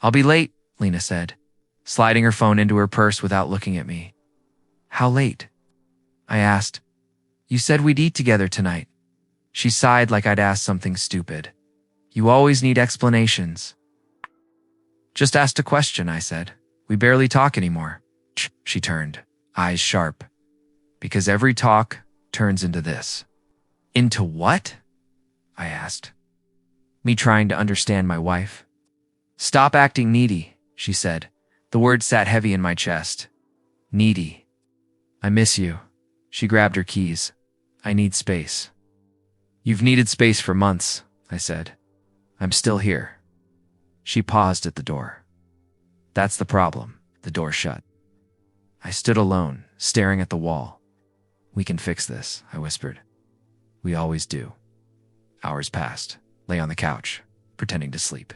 I'll be late, Lena said, sliding her phone into her purse without looking at me. How late? I asked. You said we'd eat together tonight. She sighed like I'd asked something stupid. You always need explanations. Just asked a question, I said. We barely talk anymore. She turned, eyes sharp. Because every talk turns into this. Into what? I asked. Me trying to understand my wife. Stop acting needy, she said. The word sat heavy in my chest. Needy. I miss you. She grabbed her keys. I need space. You've needed space for months, I said. I'm still here. She paused at the door. That's the problem. The door shut. I stood alone, staring at the wall. We can fix this, I whispered. We always do. Hours passed, lay on the couch, pretending to sleep.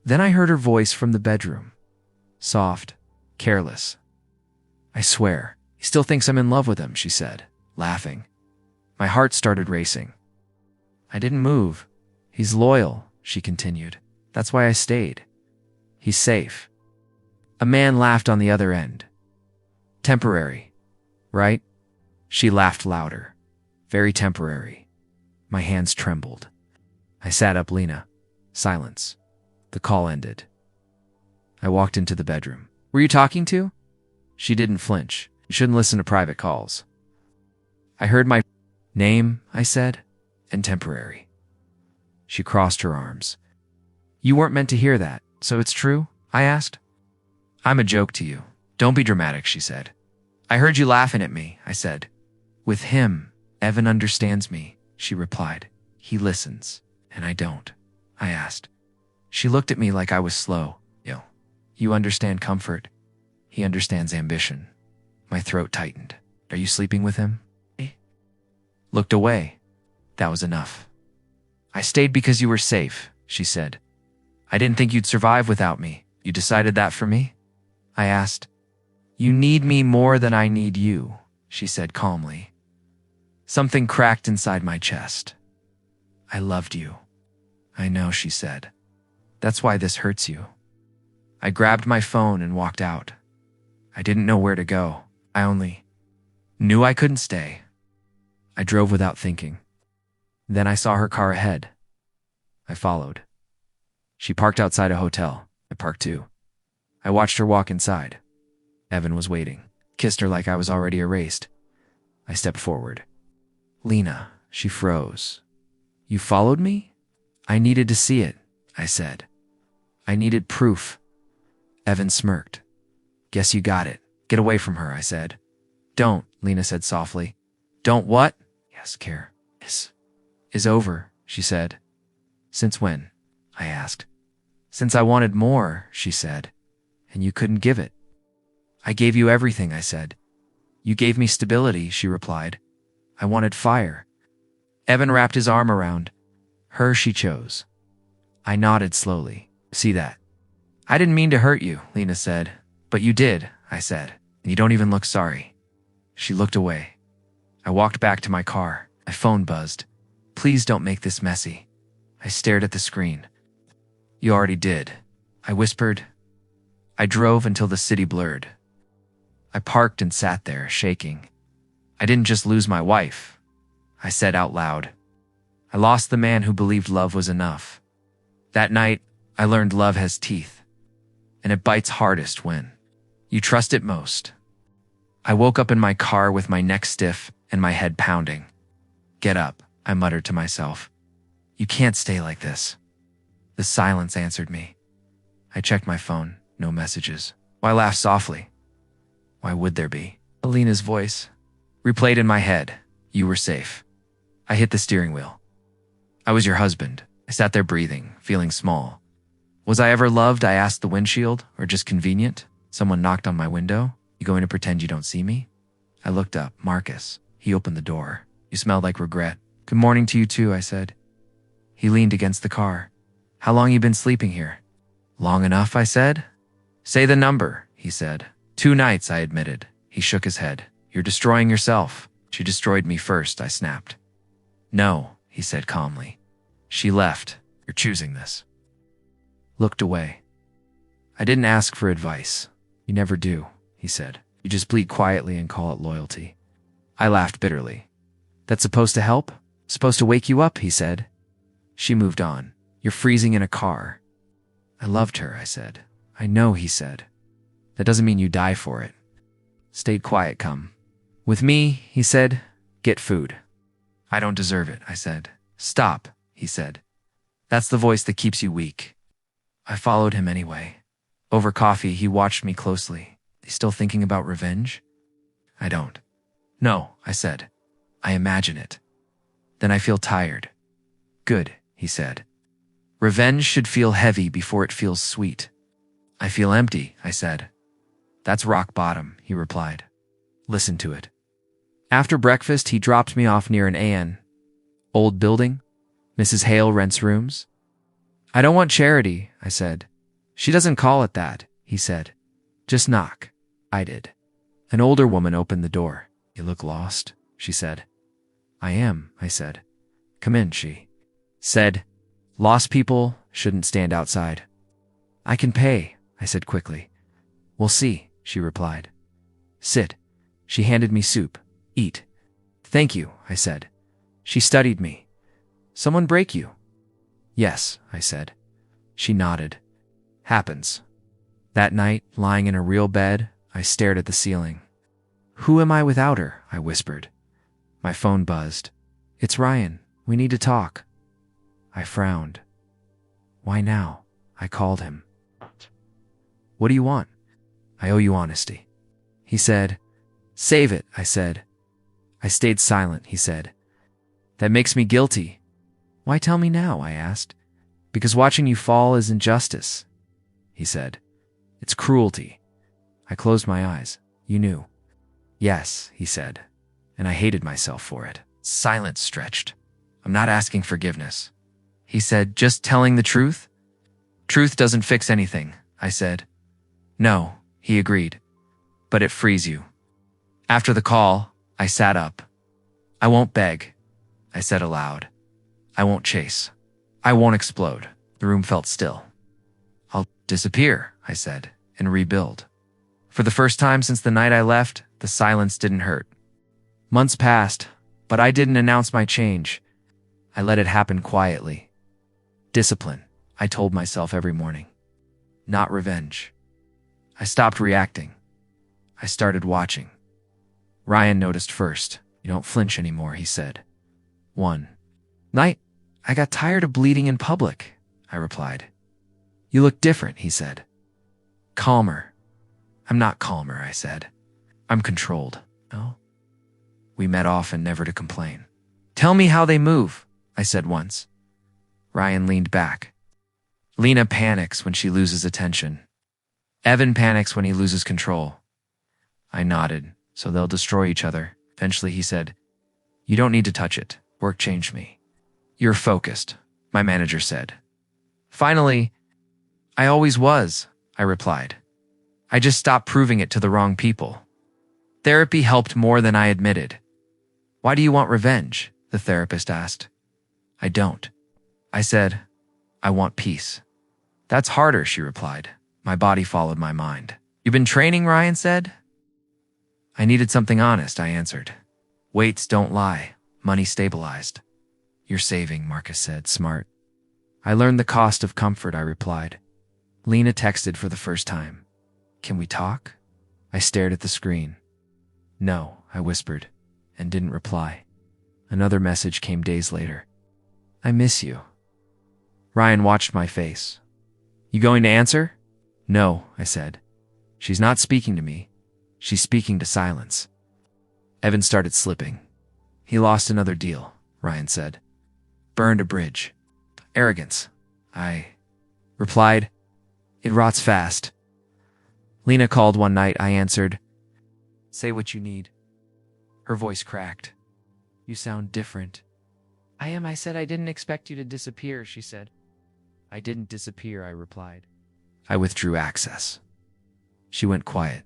Then I heard her voice from the bedroom. Soft, careless. I swear, he still thinks I'm in love with him, she said, laughing. My heart started racing. I didn't move. He's loyal, she continued. That's why I stayed. He's safe. A man laughed on the other end. Temporary, right? She laughed louder. Very temporary. My hands trembled. I sat up, Lena. Silence. The call ended. I walked into the bedroom. Were you talking to? She didn't flinch. You shouldn't listen to private calls. I heard my name, I said, and temporary. She crossed her arms. You weren't meant to hear that, so it's true? I asked. I'm a joke to you. Don't be dramatic, she said. I heard you laughing at me, I said. With him, Evan understands me, she replied. He listens, and I don't, I asked. She looked at me like I was slow. You understand comfort. He understands ambition. My throat tightened. Are you sleeping with him? Looked away. That was enough. I stayed because you were safe, she said. I didn't think you'd survive without me. You decided that for me? I asked. You need me more than I need you, she said calmly. Something cracked inside my chest. I loved you. I know, she said. That's why this hurts you. I grabbed my phone and walked out. I didn't know where to go. I only knew I couldn't stay. I drove without thinking. Then I saw her car ahead. I followed. She parked outside a hotel. I parked too. I watched her walk inside. Evan was waiting. Kissed her like I was already erased. I stepped forward. Lena, she froze. You followed me? I needed to see it, I said. I needed proof. Evan smirked. Guess you got it. Get away from her, I said. Don't, Lena said softly. Don't what? Yes, care. Is over, she said. Since when? I asked. Since I wanted more, she said. And you couldn't give it. I gave you everything, I said. You gave me stability, she replied. I wanted fire. Evan wrapped his arm around her. She chose. I nodded slowly. See that? I didn't mean to hurt you, Lena said. But you did, I said. And you don't even look sorry. She looked away. I walked back to my car. My phone buzzed. Please don't make this messy. I stared at the screen. You already did, I whispered. I drove until the city blurred. I parked and sat there, shaking. I didn't just lose my wife, I said out loud. I lost the man who believed love was enough. That night, I learned love has teeth. And it bites hardest when you trust it most. I woke up in my car with my neck stiff and my head pounding. Get up, I muttered to myself. You can't stay like this. The silence answered me. I checked my phone, no messages. I laughed softly. Why would there be? Alina's voice replayed in my head. You were safe. I hit the steering wheel. I was your husband. I sat there breathing, feeling small. Was I ever loved? I asked the windshield, or just convenient? Someone knocked on my window. You going to pretend you don't see me? I looked up. Marcus. He opened the door. You smelled like regret. Good morning to you too, I said. He leaned against the car. How long you been sleeping here? Long enough, I said. Say the number, he said. 2 nights, I admitted. He shook his head. You're destroying yourself. She destroyed me first, I snapped. No, he said calmly. She left. You're choosing this. Looked away. I didn't ask for advice. You never do, he said. You just bleat quietly and call it loyalty. I laughed bitterly. That's supposed to help? Supposed to wake you up, he said. She moved on. You're freezing in a car. I loved her, I said. I know, he said. That doesn't mean you die for it. Stayed quiet, come. With me, he said, get food. I don't deserve it, I said. Stop, he said. That's the voice that keeps you weak. I followed him anyway. Over coffee, he watched me closely. He's still thinking about revenge? I don't. No, I said. I imagine it. Then I feel tired. Good, he said. Revenge should feel heavy before it feels sweet. I feel empty, I said. That's rock bottom, he replied. Listen to it. After breakfast, he dropped me off near an AN. Old building? Mrs. Hale rents rooms? I don't want charity, I said. She doesn't call it that, he said. Just knock. I did. An older woman opened the door. You look lost, she said. I am, I said. Come in, she said. Lost people shouldn't stand outside. I can pay, I said quickly. We'll see, she replied. Sit. She handed me soup. Eat. Thank you, I said. She studied me. Someone break you? Yes, I said. She nodded. Happens. That night, lying in a real bed, I stared at the ceiling. Who am I without her? I whispered. My phone buzzed. It's Ryan. We need to talk. I frowned. Why now? I called him. What do you want? I owe you honesty. He said. Save it, I said. I stayed silent, he said. That makes me guilty. Why tell me now? I asked. Because watching you fall is injustice, he said. It's cruelty. I closed my eyes. You knew. Yes, he said. And I hated myself for it. Silence stretched. I'm not asking forgiveness. He said, just telling the truth? Truth doesn't fix anything, I said. No, he agreed. But it frees you. After the call, I sat up. I won't beg, I said aloud. I won't chase. I won't explode. The room felt still. I'll disappear, I said, and rebuild. For the first time since the night I left, the silence didn't hurt. Months passed, but I didn't announce my change. I let it happen quietly. Discipline, I told myself every morning. Not revenge. I stopped reacting. I started watching. Ryan noticed first. You don't flinch anymore, he said. One night, I got tired of bleeding in public, I replied. You look different, he said. Calmer. I'm not calmer, I said. I'm controlled. No? We met often, never to complain. Tell me how they move, I said once. Ryan leaned back. Lena panics when she loses attention. Evan panics when he loses control. I nodded, so they'll destroy each other. Eventually he said, You don't need to touch it. Work changed me. You're focused, my manager said. Finally, I always was, I replied. I just stopped proving it to the wrong people. Therapy helped more than I admitted. Why do you want revenge? The therapist asked. I don't. I said, I want peace. That's harder, she replied. My body followed my mind. You've been training, Ryan said. I needed something honest, I answered. Weights don't lie. Money stabilized. You're saving, Marcus said, smart. I learned the cost of comfort, I replied. Lena texted for the first time. Can we talk? I stared at the screen. No, I whispered, and didn't reply. Another message came days later. I miss you. Ryan watched my face. You going to answer? No, I said. She's not speaking to me. She's speaking to silence. Evan started slipping. He lost another deal, Ryan said. Burned a bridge. Arrogance. I replied. It rots fast. Lena called one night. I answered. Say what you need. Her voice cracked. You sound different. I am, I said. I didn't expect you to disappear, she said. I didn't disappear, I replied. I withdrew access. She went quiet.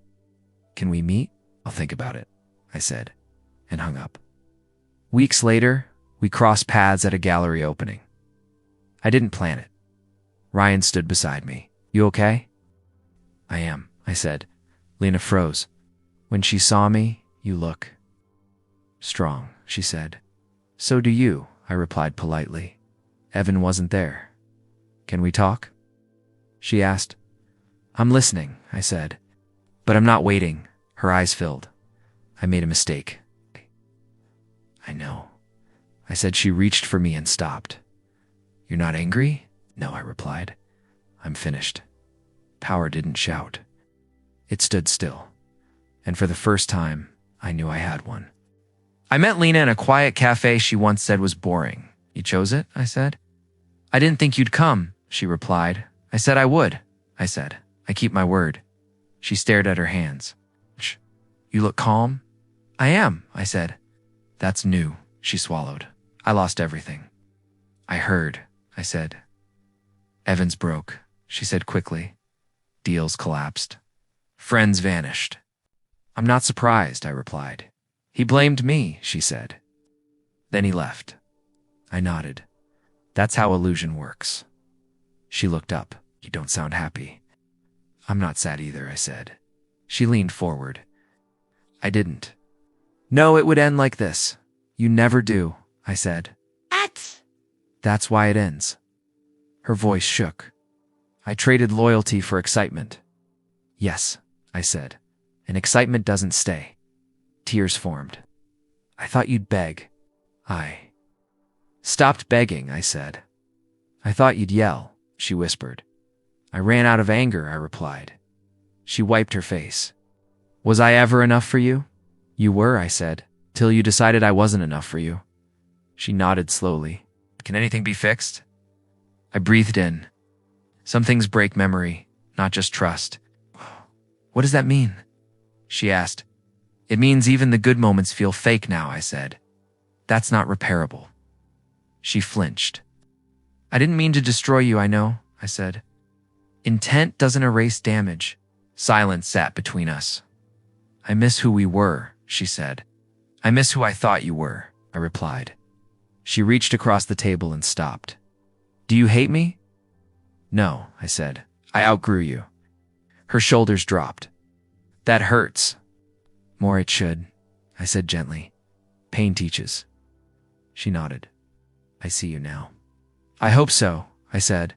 Can we meet? I'll think about it, I said, and hung up. Weeks later, we crossed paths at a gallery opening. I didn't plan it. Ryan stood beside me. You okay? I am, I said. Lena froze. When she saw me, you look strong, she said. So do you, I replied politely. Evan wasn't there. Can we talk? She asked. I'm listening, I said. But I'm not waiting. Her eyes filled. I made a mistake. I know. I said. She reached for me and stopped. You're not angry? No, I replied. I'm finished. Power didn't shout. It stood still. And for the first time, I knew I had one. I met Lena in a quiet cafe she once said was boring. You chose it? I said. I didn't think you'd come, she replied. I said I would, I said. I keep my word. She stared at her hands. You look calm? I am, I said. That's new, she swallowed. I lost everything. I heard, I said. Evans broke, she said quickly. Deals collapsed. Friends vanished. I'm not surprised, I replied. He blamed me, she said. Then he left. I nodded. That's how illusion works. She looked up. You don't sound happy. I'm not sad either, I said. She leaned forward. I didn't. No, it would end like this. You never do, I said. That's why it ends. Her voice shook. I traded loyalty for excitement. Yes, I said. And excitement doesn't stay. Tears formed. I thought you'd beg. I stopped begging, I said. I thought you'd yell, she whispered. I ran out of anger, I replied. She wiped her face. Was I ever enough for you? You were, I said, till you decided I wasn't enough for you. She nodded slowly. Can anything be fixed? I breathed in. Some things break memory, not just trust. What does that mean? She asked. It means even the good moments feel fake now, I said. That's not repairable. She flinched. I didn't mean to destroy you, I know, I said. Intent doesn't erase damage. Silence sat between us. I miss who we were, she said. I miss who I thought you were, I replied. She reached across the table and stopped. Do you hate me? No, I said. I outgrew you. Her shoulders dropped. That hurts. More it should, I said gently. Pain teaches. She nodded. I see you now. I hope so, I said.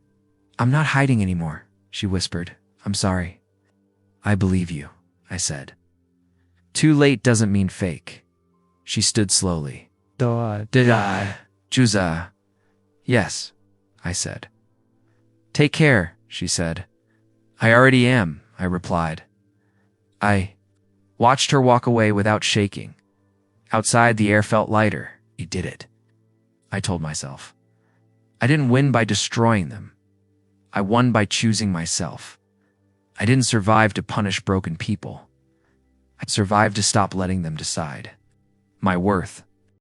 I'm not hiding anymore, she whispered. I'm sorry. I believe you, I said. Too late doesn't mean fake. She stood slowly. Did I? Juza. Yes, I said. Take care, she said. I already am, I replied. I watched her walk away without shaking. Outside, the air felt lighter. He did it, I told myself. I didn't win by destroying them. I won by choosing myself. I didn't survive to punish broken people. I survived to stop letting them decide my worth.